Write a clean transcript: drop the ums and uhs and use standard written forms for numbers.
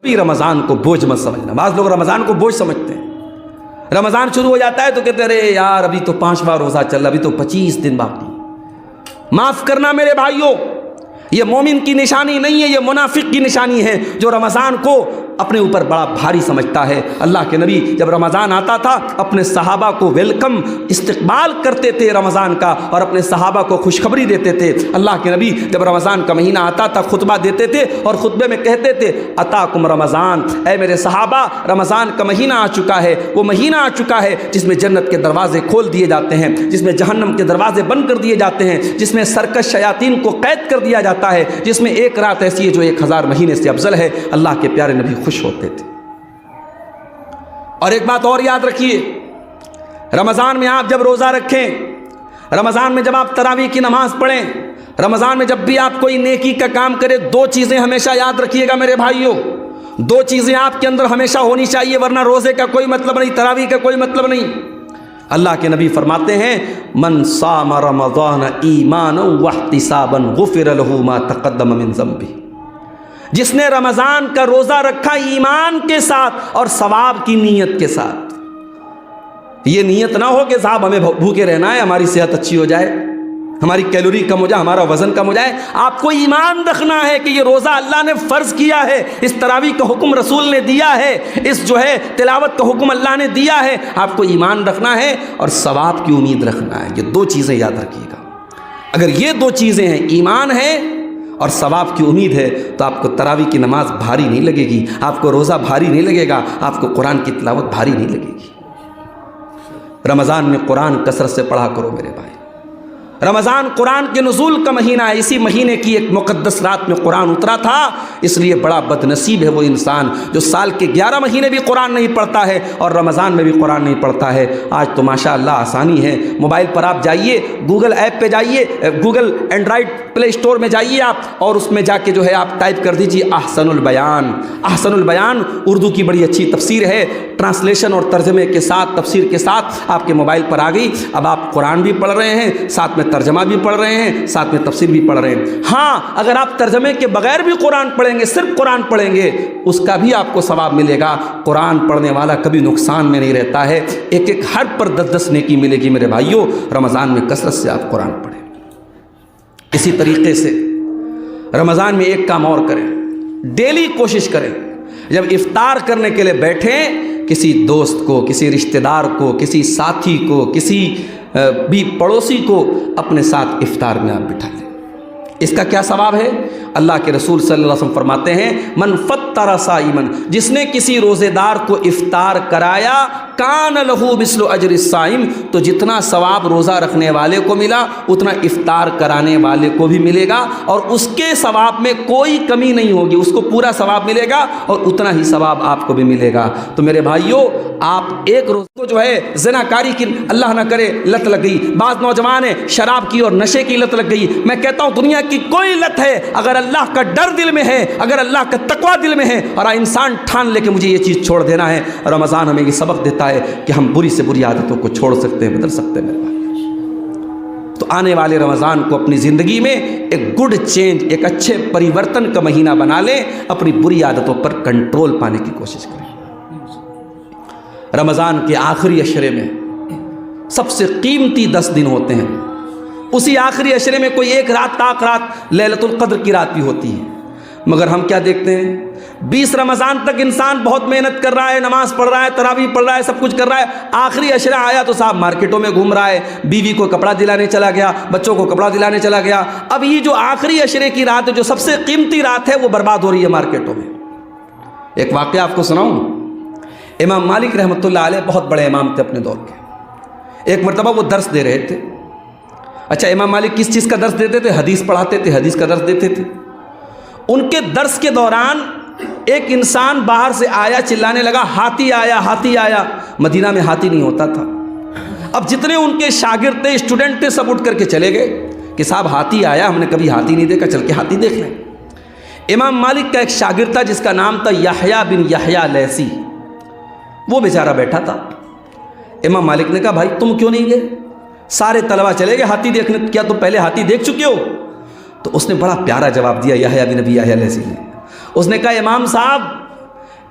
کبھی رمضان کو بوجھ مت سمجھنا. بعض لوگ رمضان کو بوجھ سمجھتے ہیں. رمضان شروع ہو جاتا ہے تو کہتے ہیں ارے یار ابھی تو 5واں روزہ چل رہا, ابھی تو 25 دن باقی. معاف کرنا میرے بھائیوں, یہ مومن کی نشانی نہیں ہے, یہ منافق کی نشانی ہے جو رمضان کو اپنے اوپر بڑا بھاری سمجھتا ہے. اللہ کے نبی جب رمضان آتا تھا اپنے صحابہ کو ویلکم استقبال کرتے تھے رمضان کا, اور اپنے صحابہ کو خوشخبری دیتے تھے. اللہ کے نبی جب رمضان کا مہینہ آتا تھا خطبہ دیتے تھے اور خطبے میں کہتے تھے اتاکم رمضان, اے میرے صحابہ رمضان کا مہینہ آ چکا ہے, وہ مہینہ آ چکا ہے جس میں جنت کے دروازے کھول دیے جاتے ہیں, جس میں جہنم کے دروازے بند کر دیے جاتے ہیں, جس میں سرکش شیاطین کو قید کر دیا جاتا ہے, جس میں ایک رات ایسی ہے جو 1000 مہینے سے افضل ہے. اللہ کے پیارے نبی خوش ہوتے تھے. اور ایک بات اور یاد رکھیے, رمضان میں آپ جب روزہ رکھیں, رمضان میں جب آپ تراویح کی نماز پڑھیں, رمضان میں جب بھی آپ کوئی نیکی کا کام کریں, 2 چیزیں ہمیشہ یاد رکھیے گا میرے بھائیوں. 2 چیزیں آپ کے اندر ہمیشہ ہونی چاہیے, ورنہ روزے کا کوئی مطلب نہیں, تراویح کا کوئی مطلب نہیں. اللہ کے نبی فرماتے ہیں من صام رمضان ایمانا واحتسابا غفر له ما تقدم من ذنبه, جس نے رمضان کا روزہ رکھا ایمان کے ساتھ اور ثواب کی نیت کے ساتھ. یہ نیت نہ ہو کہ صاحب ہمیں بھوکے رہنا ہے, ہماری صحت اچھی ہو جائے, ہماری کیلوری کم ہو جائے, ہمارا وزن کم ہو جائے. آپ کو ایمان رکھنا ہے کہ یہ روزہ اللہ نے فرض کیا ہے, اس تراویح کا حکم رسول نے دیا ہے, اس جو ہے تلاوت کا حکم اللہ نے دیا ہے. آپ کو ایمان رکھنا ہے اور ثواب کی امید رکھنا ہے. یہ 2 چیزیں یاد رکھیے گا. اگر یہ 2 چیزیں ہیں, ایمان ہے اور ثواب کی امید ہے, تو آپ کو تراویح کی نماز بھاری نہیں لگے گی, آپ کو روزہ بھاری نہیں لگے گا, آپ کو قرآن کی تلاوت بھاری نہیں لگے گی. رمضان میں قرآن کثرت سے پڑھا کرو میرے بھائی. رمضان قرآن کے نزول کا مہینہ ہے, اسی مہینے کی ایک مقدس رات میں قرآن اترا تھا. اس لیے بڑا بد نصیب ہے وہ انسان جو سال کے 11 مہینے بھی قرآن نہیں پڑھتا ہے اور رمضان میں بھی قرآن نہیں پڑھتا ہے. آج تو ماشاء اللہ آسانی ہے, موبائل پر آپ جائیے, گوگل ایپ پہ جائیے, گوگل اینڈرائڈ پلے اسٹور میں جائیے آپ, اور اس میں جا کے جو ہے آپ ٹائپ کر دیجیے احسن البیان. احسن البیان اردو کی بڑی اچھی تفسیر ہے, ٹرانسلیشن اور ترجمے کے ساتھ, تفسیر کے ساتھ آپ کے موبائل پر آ گئی. اب آپ قرآن بھی پڑھ رہے ہیں, ساتھ میں ترجمہ بھی پڑھ رہے ہیں, ساتھ میں تفسیر بھی پڑھ رہے ہیں. ہاں اگر آپ ترجمے کے بغیر بھی قرآن پڑھیں گے, صرف قرآن پڑھیں گے, اس کا بھی آپ کو ثواب ملے گا. قرآن پڑھنے والا کبھی نقصان میں نہیں رہتا ہے, ایک ایک حرف پر 10 نیکی ملے گی میرے بھائیوں. رمضان میں کثرت سے آپ قرآن پڑھیں. اسی طریقے سے رمضان میں ایک کام اور کریں, ڈیلی کوشش کریں جب افطار کرنے کے لیے بیٹھیں, کسی دوست کو, کسی رشتہ دار کو, کسی ساتھی کو, کسی بھی پڑوسی کو اپنے ساتھ افطار میں آپ بٹھا لیں. اس کا کیا ثواب ہے؟ اللہ کے رسول صلی اللہ علیہ وسلم فرماتے ہیں من فطر صائما, جس نے کسی روزے دار کو افطار کرایا, کان لہو مثل اجر الصائم, تو جتنا ثواب روزہ رکھنے والے کو ملا اتنا افطار کرانے والے کو بھی ملے گا, اور اس کے ثواب میں کوئی کمی نہیں ہوگی, اس کو پورا ثواب ملے گا اور اتنا ہی ثواب آپ کو بھی ملے گا. تو میرے بھائیوں آپ ایک روز کو جو ہے زنا کاری کی اللہ نہ کرے لت لگ گئی, بعض نوجوان ہیں شراب کی اور نشے کی لت لگ گئی. میں کہتا ہوں دنیا کی کوئی لت ہے, اگر اللہ کا ڈر دل میں ہے, اگر اللہ کا تقوی دل میں ہے, اور انسان ٹھان لے کہ مجھے یہ چیز چھوڑ دینا ہے, رمضان ہمیں یہ سبق دیتا ہے کہ ہم بری سے بری عادتوں کو چھوڑ سکتے ہیں, بدل سکتے ہیں میرے بھائی. تو آنے والے رمضان کو اپنی زندگی میں ایک گڈ چینج, ایک اچھے پریورتن کا مہینہ بنا لیں, اپنی بری عادتوں پر کنٹرول پانے کی کوشش کریں. رمضان کے آخری عشرے میں سب سے قیمتی 10 دن ہوتے ہیں. اسی آخری عشرے میں کوئی ایک رات تاک رات لیلۃ القدر کی رات بھی ہوتی ہے, مگر ہم کیا دیکھتے ہیں 20 رمضان تک انسان بہت محنت کر رہا ہے, نماز پڑھ رہا ہے, تراویح پڑھ رہا ہے, سب کچھ کر رہا ہے, آخری عشرہ آیا تو صاحب مارکیٹوں میں گھوم رہا ہے, بیوی کو کپڑا دلانے چلا گیا, بچوں کو کپڑا دلانے چلا گیا. اب یہ جو آخری عشرے کی رات ہے, جو سب سے قیمتی رات ہے, وہ برباد ہو رہی ہے مارکیٹوں میں. ایک واقعہ آپ کو سناؤں. امام مالک رحمۃ اللہ علیہ بہت بڑے امام تھے اپنے دور کے. ایک مرتبہ وہ درس دے رہے تھے. اچھا امام مالک کس چیز کا درس دیتے تھے؟ حدیث پڑھاتے تھے, حدیث کا درس دیتے تھے. ان کے درس کے دوران ایک انسان باہر سے آیا, چلانے لگا ہاتھی آیا, ہاتھی آیا. مدینہ میں ہاتھی نہیں ہوتا تھا. اب جتنے ان کے شاگرد تھے, اسٹوڈنٹ تھے, سب اٹھ کر کے چلے گئے کہ صاحب ہاتھی آیا, ہم نے کبھی ہاتھی نہیں دیکھا, چل کے ہاتھی دیکھ لیں. امام مالک کا ایک شاگرد تھا جس کا نام تھا یحییٰ بن یحییٰ لیثی, وہ بیچارہ بیٹھا تھا. امام مالک نے کہا بھائی تم کیوں نہیں گئے؟ سارے طلبہ چلے گئے ہاتھی دیکھنے, کیا تم پہلے ہاتھی دیکھ چکے ہو؟ تو اس نے بڑا پیارا جواب دیا یحییٰ بن یحییٰ لیثی نے. اس نے کہا امام صاحب